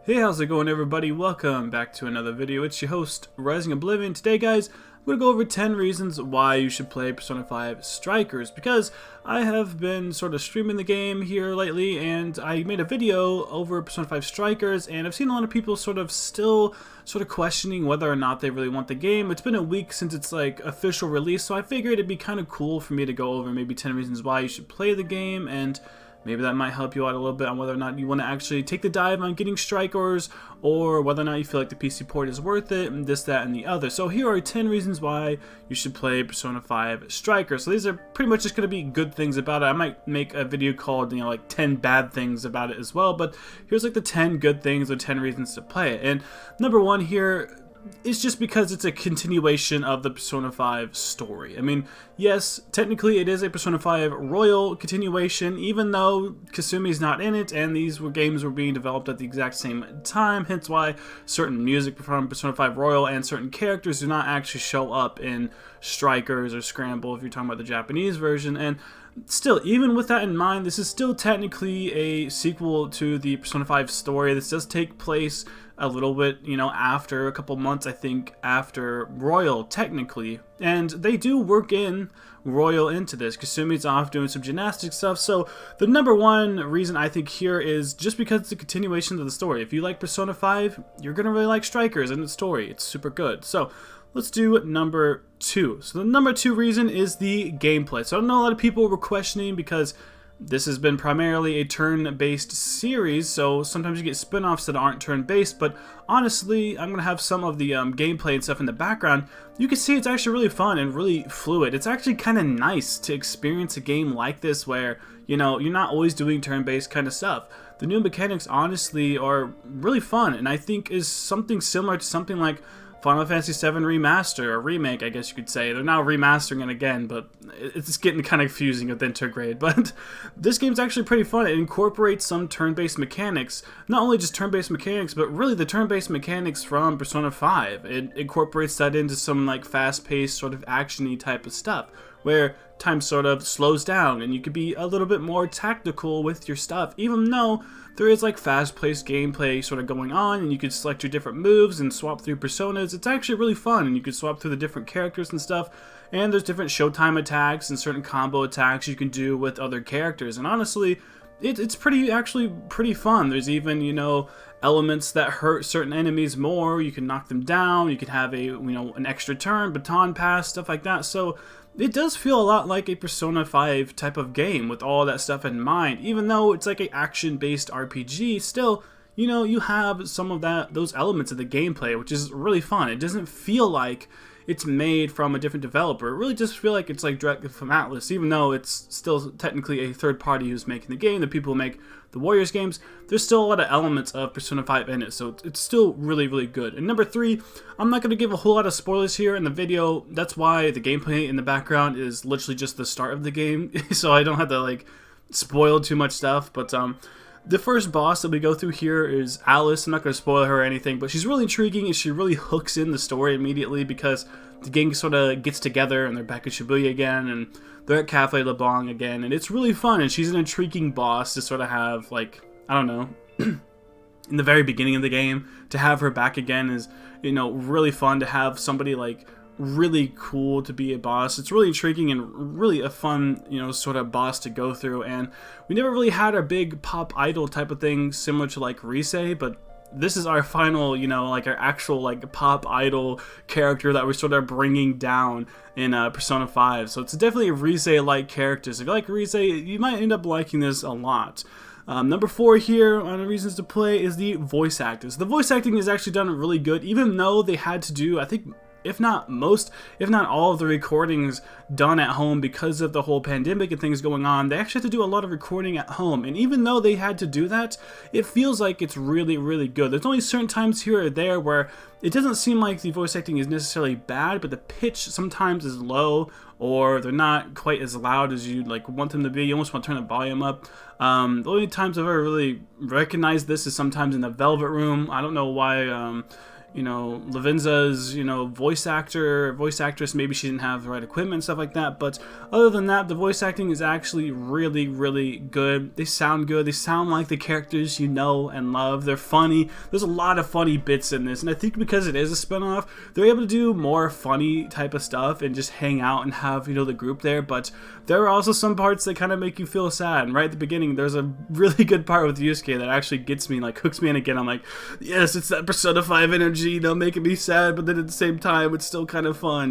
Hey, how's it going, everybody? Welcome back to another video. It's your host, Rising Oblivion. Today, guys, I'm going to go over 10 reasons why you should play Persona 5 Strikers, because I have been sort of streaming the game here lately, and I made a video over Persona 5 Strikers, and I've seen a lot of people still questioning whether or not they really want the game. It's been a week since its official release, so I figured it'd be kind of cool for me to go over maybe 10 reasons why you should play the game, and maybe that might help you out a little bit on whether or not you want to actually take the dive on getting Strikers, or whether or not you feel like the PC port is worth it, and this, that, and the other. So here are 10 reasons why you should play Persona 5 Strikers. So these are pretty much just going to be good things about it. I might make a video called, like 10 bad things about it as well, but here's like the 10 good things or 10 reasons to play it. And number one here, it's just because it's a continuation of the Persona 5 story. I mean, yes, technically it is a Persona 5 Royal continuation, even though Kasumi's not in it, and these games were being developed at the exact same time, hence why certain music from Persona 5 Royal and certain characters do not actually show up in Strikers or Scramble if you're talking about the Japanese version. And still, even with that in mind, this is still technically a sequel to the Persona 5 story. This does take place a little bit, after a couple months, I think, after Royal, technically. And they do work in Royal into this. Kasumi's off doing some gymnastic stuff. So the number one reason I think here is just because it's a continuation of the story. If you like Persona 5, you're going to really like Strikers and the story. It's super good. So let's do number two. So the number two reason is the gameplay. So I know a lot of people were questioning because this has been primarily a turn-based series, so sometimes you get spin-offs that aren't turn-based, but honestly, I'm going to have some of the gameplay and stuff in the background. You can see it's actually really fun and really fluid. It's actually kind of nice to experience a game like this where, you're not always doing turn-based kind of stuff. The new mechanics, honestly, are really fun, and I think is something similar to something like Final Fantasy VII Remaster, or Remake, I guess you could say. They're now remastering it again, but it's getting kind of confusing with Intergrade. But this game's actually pretty fun. It incorporates some turn-based mechanics. Not only just turn-based mechanics, but really the turn-based mechanics from Persona 5. It incorporates that into some fast-paced, sort of action-y type of stuff, where time sort of slows down and you could be a little bit more tactical with your stuff, even though there is fast-paced gameplay sort of going on, and you could select your different moves and swap through personas. It's actually really fun, and you could swap through the different characters and stuff, and there's different showtime attacks and certain combo attacks you can do with other characters, and honestly, it's actually pretty fun. There's even, elements that hurt certain enemies more. You can knock them down, you can have an extra turn, baton pass, stuff like that. So it does feel a lot like a Persona 5 type of game with all that stuff in mind. Even though it's like an action-based RPG, still, you have some of those elements of the gameplay, which is really fun. It doesn't feel like it's made from a different developer. It really just feel like it's directly from Atlus, even though it's still technically a third party who's making the game. The people who make the Warriors games, there's still a lot of elements of Persona 5 in it, so it's still really, really good. And number three, I'm not going to give a whole lot of spoilers here in the video. That's why the gameplay in the background is literally just the start of the game, so I don't have to spoil too much stuff. But the first boss that we go through here is Alice. I'm not going to spoil her or anything, but she's really intriguing, and she really hooks in the story immediately because the gang sort of gets together and they're back at Shibuya again, and they're at Cafe LeBlanc again, and it's really fun, and she's an intriguing boss to sort of have, I don't know, in the very beginning of the game, to have her back again is, really fun to have somebody, really cool to be a boss. It's really intriguing and really a fun, sort of boss to go through, and we never really had our big pop idol type of thing similar to, Rise, but this is our final, our actual, pop idol character that we're sort of bringing down in Persona 5. So it's definitely a Rise-like character. So if you like Rise, you might end up liking this a lot. Number four here on the reasons to play is the voice actors. The voice acting is actually done really good, even though they had to do, I think, if not all of the recordings done at home because of the whole pandemic and things going on. They actually had to do a lot of recording at home, and even though they had to do that, it feels like it's really, really good. There's only certain times here or there where it doesn't seem like the voice acting is necessarily bad, but the pitch sometimes is low, or they're not quite as loud as you'd want them to be. You almost want to turn the volume up. The only times I've ever really recognized this is sometimes in the Velvet Room. I don't know why Lavenza's, voice actress, maybe she didn't have the right equipment and stuff like that, but other than that, the voice acting is actually really, really good. They sound good. They sound like the characters you know and love. They're funny. There's a lot of funny bits in this, and I think because it is a spinoff, they're able to do more funny type of stuff and just hang out and have, the group there, but there are also some parts that kind of make you feel sad, and right at the beginning, there's a really good part with Yusuke that actually gets me, like, hooks me in again. I'm like, yes, it's that Persona 5 energy, making me sad, but then at the same time, it's still kind of fun,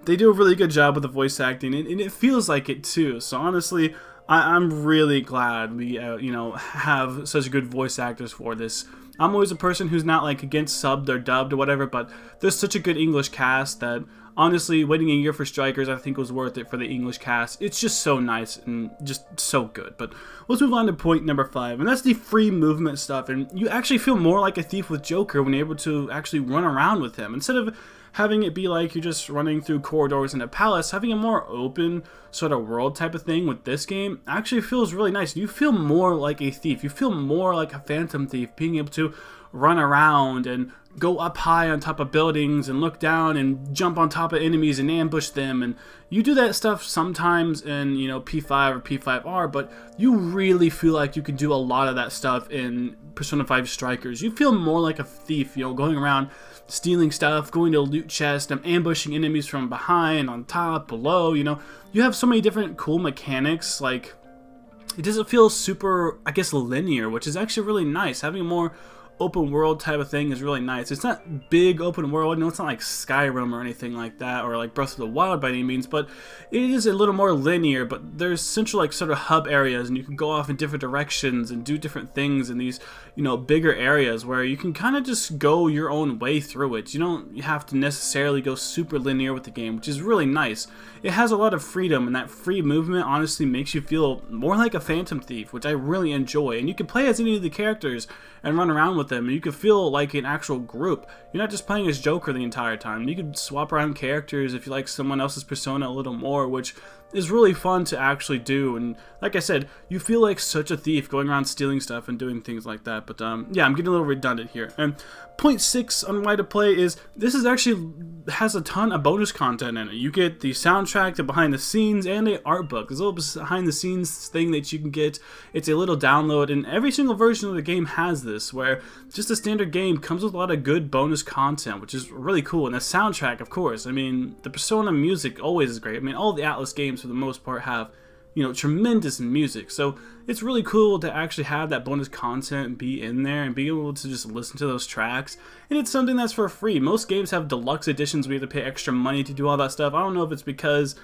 They do a really good job with the voice acting, and it feels like it too. So honestly, I'm really glad we, have such good voice actors for this. I'm always a person who's not like against subbed or dubbed or whatever, but there's such a good English cast that honestly, waiting a year for Strikers I think was worth it for the English cast. It's just so nice and just so good. But let's move on to point number 5, and that's the free movement stuff. And you actually feel more like a thief with Joker when you're able to actually run around with him. Instead of having it be like you're just running through corridors in a palace, having a more open sort of world type of thing with this game actually feels really nice. You feel more like a thief. You feel more like a phantom thief, being able to run around and go up high on top of buildings and look down and jump on top of enemies and ambush them. And you do that stuff sometimes in, P5 or P5R, but you really feel like you can do a lot of that stuff in Persona 5 Strikers. You feel more like a thief, going around stealing stuff, going to a loot chest, and ambushing enemies from behind, on top, below, You have so many different cool mechanics, like, it doesn't feel super, I guess, linear, which is actually really nice. Having a more open world type of thing is really nice. It's not big open world, it's not like Skyrim or anything like that, or like Breath of the Wild by any means, but it is a little more linear. But there's central, like, sort of hub areas, and you can go off in different directions and do different things in these, bigger areas where you can kind of just go your own way through it. You don't have to necessarily go super linear with the game, which is really nice. It has a lot of freedom, and that free movement honestly makes you feel more like a phantom thief, which I really enjoy. And you can play as any of the characters and run around with them, and you can feel like an actual group. You're not just playing as Joker the entire time. You can swap around characters if you like someone else's persona a little more, which is really fun to actually do. And like I said, you feel like such a thief going around stealing stuff and doing things like that. But yeah, I'm getting a little redundant here. And point 6 on why to play is this is actually has a ton of bonus content in it. You get the soundtrack, the behind the scenes, and the art book. There's a little behind the scenes thing that you can get. It's a little download, and every single version of the game has this, where just a standard game comes with a lot of good bonus content, which is really cool. And the soundtrack, of course, I mean, the Persona music always is great. I mean, all the Atlus games for the most part have, tremendous music. So it's really cool to actually have that bonus content be in there and be able to just listen to those tracks. And it's something that's for free. Most games have deluxe editions where you have to pay extra money to do all that stuff. I don't know if it's because,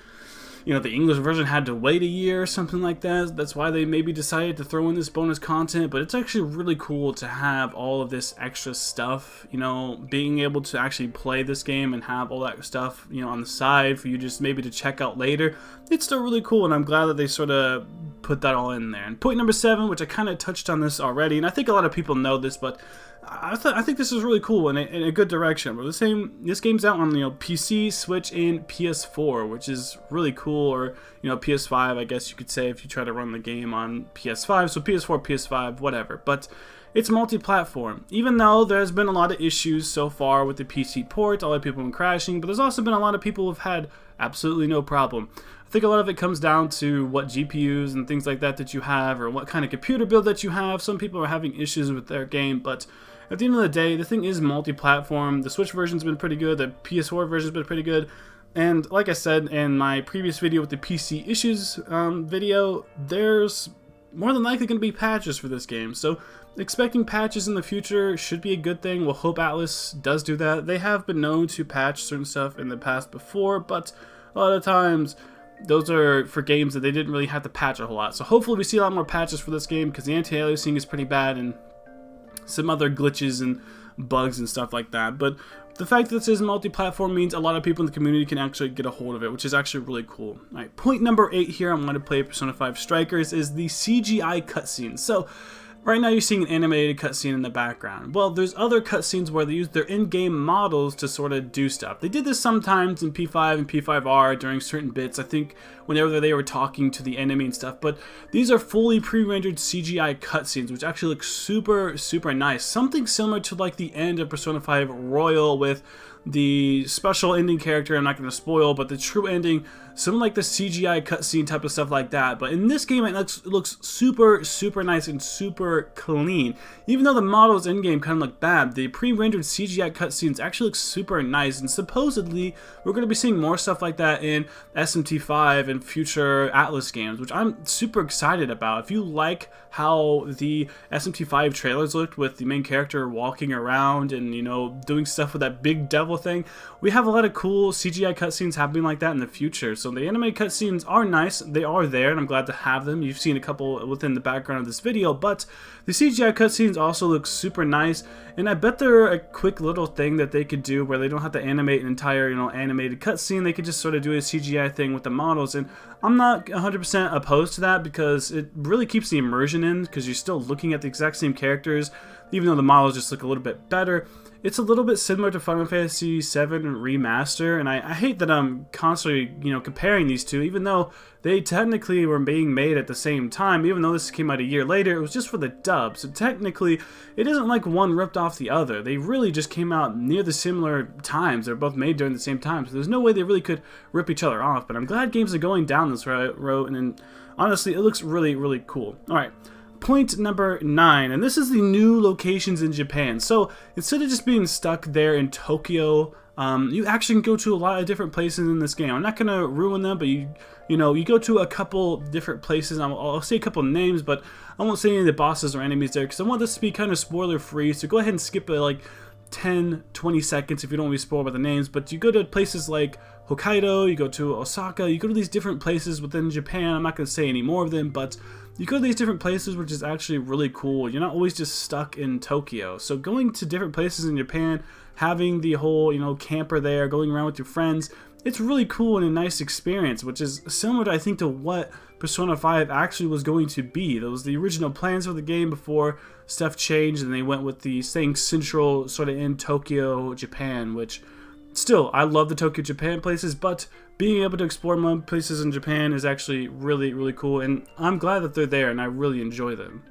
the English version had to wait a year or something like that. That's why they maybe decided to throw in this bonus content, but it's actually really cool to have all of this extra stuff, being able to actually play this game and have all that stuff, on the side for you just maybe to check out later. It's still really cool, and I'm glad that they sort of put that all in there. And point number 7, which I kind of touched on this already, and I think a lot of people know this, but I think this is really cool and in a good direction. But this game's out on PC, Switch, and PS4, which is really cool. Or PS5, I guess you could say, if you try to run the game on PS5. So PS4, PS5, whatever. But it's multi-platform. Even though there's been a lot of issues so far with the PC port, a lot of people have been crashing, but there's also been a lot of people who've had absolutely no problem. I think a lot of it comes down to what GPUs and things like that you have, or what kind of computer build that you have. Some people are having issues with their game, but at the end of the day, the thing is multi-platform. The Switch version's been pretty good, the PS4 version's been pretty good, and like I said in my previous video with the PC issues video, there's more than likely going to be patches for this game, so expecting patches in the future should be a good thing. We'll hope Atlus does do that. They have been known to patch certain stuff in the past before, but a lot of times those are for games that they didn't really have to patch a whole lot. So hopefully we see a lot more patches for this game, because the anti-aliasing is pretty bad and some other glitches and bugs and stuff like that. But the fact that this is multi-platform means a lot of people in the community can actually get a hold of it, which is actually really cool. Alright, point number 8 here on why to play Persona 5 Strikers is the CGI cutscenes. So Right now you're seeing an animated cutscene in the background. Well, there's other cutscenes where they use their in-game models to sort of do stuff. They did this sometimes in P5 and P5R during certain bits, I think whenever they were talking to the enemy and stuff, but these are fully pre-rendered CGI cutscenes, which actually look super, super nice. Something similar to like the end of Persona 5 Royal with the special ending character, I'm not going to spoil, but the true ending, something like the CGI cutscene type of stuff like that. But in this game, it looks super, super nice and super clean. Even though the models in-game kind of look bad, the pre-rendered CGI cutscenes actually look super nice, and supposedly we're going to be seeing more stuff like that in SMT5 and future Atlus games, which I'm super excited about. If you like how the SMT5 trailers looked with the main character walking around and, you know, doing stuff with that big devil thing, we have a lot of cool CGI cutscenes happening like that in the future. So the animated cutscenes are nice, they are there, and I'm glad to have them. You've seen a couple within the background of this video, but the CGI cutscenes also look super nice, and I bet they're a quick little thing that they could do where they don't have to animate an entire, you know, animated cutscene. They could just sort of do a CGI thing with the models, and I'm not 100% opposed to that because it really keeps the immersion in, because you're still looking at the exact same characters, even though the models just look a little bit better. It's a little bit similar to Final Fantasy VII Remaster, and I hate that I'm constantly, you know, comparing these two, even though they technically were being made at the same time. Even though this came out a year later, it was just for the dub, so technically it isn't like one ripped off the other. They really just came out near the similar times. They're both made during the same time, so there's no way they really could rip each other off. But I'm glad games are going down this road, and honestly, it looks really, really cool. Alright. Point number 9, and this is the new locations in Japan. So instead of just being stuck there in Tokyo, you actually can go to a lot of different places in this game. I'm not gonna ruin them, but you go to a couple different places. I'll say a couple names, but I won't say any of the bosses or enemies there because I want this to be kind of spoiler free. So go ahead and skip it like 10-20 seconds if you don't want to be spoiled by the names. But you go to places like Hokkaido, you go to Osaka, you go to these different places within Japan. I'm not going to say any more of them, but you go to these different places, which is actually really cool. You're not always just stuck in Tokyo. So going to different places in Japan, having the whole, you know, camper there, going around with your friends, it's really cool and a nice experience, which is similar, I think, to what Persona 5 actually was going to be. That was the original plans for the game before stuff changed and they went with the staying central sort of in Tokyo, Japan, which still, I love the Tokyo, Japan places, but being able to explore more places in Japan is actually really, really cool, and I'm glad that they're there and I really enjoy them.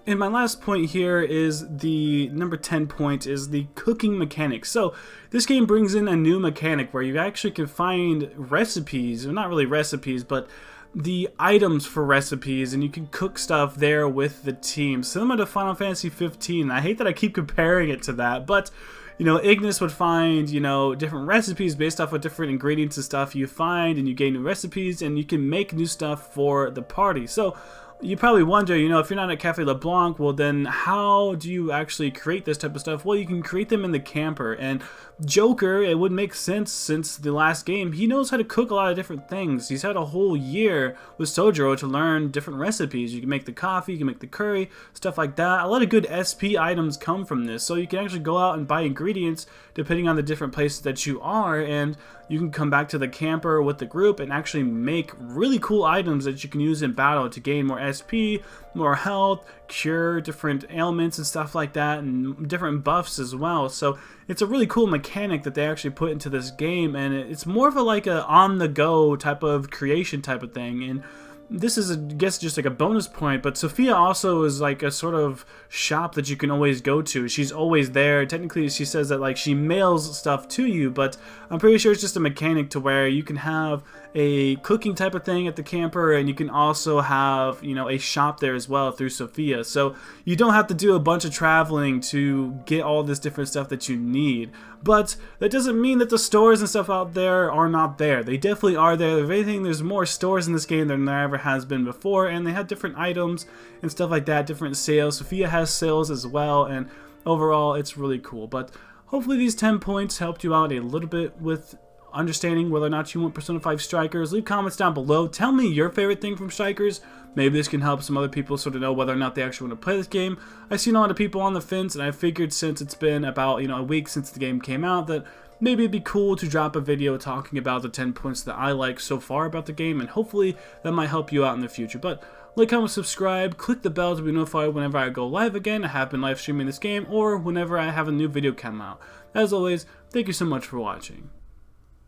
And my last point here is the number 10 point is the cooking mechanics. So this game brings in a new mechanic where you actually can find recipes, or not really recipes, but the items for recipes, and you can cook stuff there with the team, similar to Final Fantasy 15. I hate that I keep comparing it to that, but you know, Ignis would find, you know, different recipes based off of different ingredients and stuff you find, and you gain new recipes, and you can make new stuff for the party. So you probably wonder, you know, if you're not at Cafe LeBlanc, well then how do you actually create this type of stuff? Well, you can create them in the camper, and Joker, it would make sense since the last game, he knows how to cook a lot of different things. He's had a whole year with Sojiro to learn different recipes. You can make the coffee, you can make the curry, stuff like that. A lot of good SP items come from this, so you can actually go out and buy ingredients depending on the different places that you are, and you can come back to the camper with the group and actually make really cool items that you can use in battle to gain more SP, more health, cure different ailments and stuff like that, and different buffs as well. So it's a really cool mechanic that they actually put into this game, and it's more of a like a on-the-go type of creation type of thing. And this is, I guess, just like a bonus point, but Sophia also is like a sort of shop that you can always go to. She's always there. Technically, she says that like she mails stuff to you, but I'm pretty sure it's just a mechanic to where you can have a cooking type of thing at the camper, and you can also have, you know, a shop there as well through Sophia. So you don't have to do a bunch of traveling to get all this different stuff that you need. But that doesn't mean that the stores and stuff out there are not there. They definitely are there. If anything, there's more stores in this game than there ever has been before, and they have different items and stuff like that, different sales. Sophia has sales as well, and overall it's really cool. But hopefully these 10 points helped you out a little bit with understanding whether or not you want Persona 5 Strikers. Leave comments down below. Tell me your favorite thing from Strikers. Maybe this can help some other people sort of know whether or not they actually want to play this game. I've seen a lot of people on the fence, and I figured since it's been about, you know, a week since the game came out, that maybe it'd be cool to drop a video talking about the 10 points that I like so far about the game, and hopefully that might help you out in the future. But Like, comment, subscribe, click the bell to be notified whenever I go live again. I have been live streaming this game, or whenever I have a new video come out. As always, thank you so much for watching.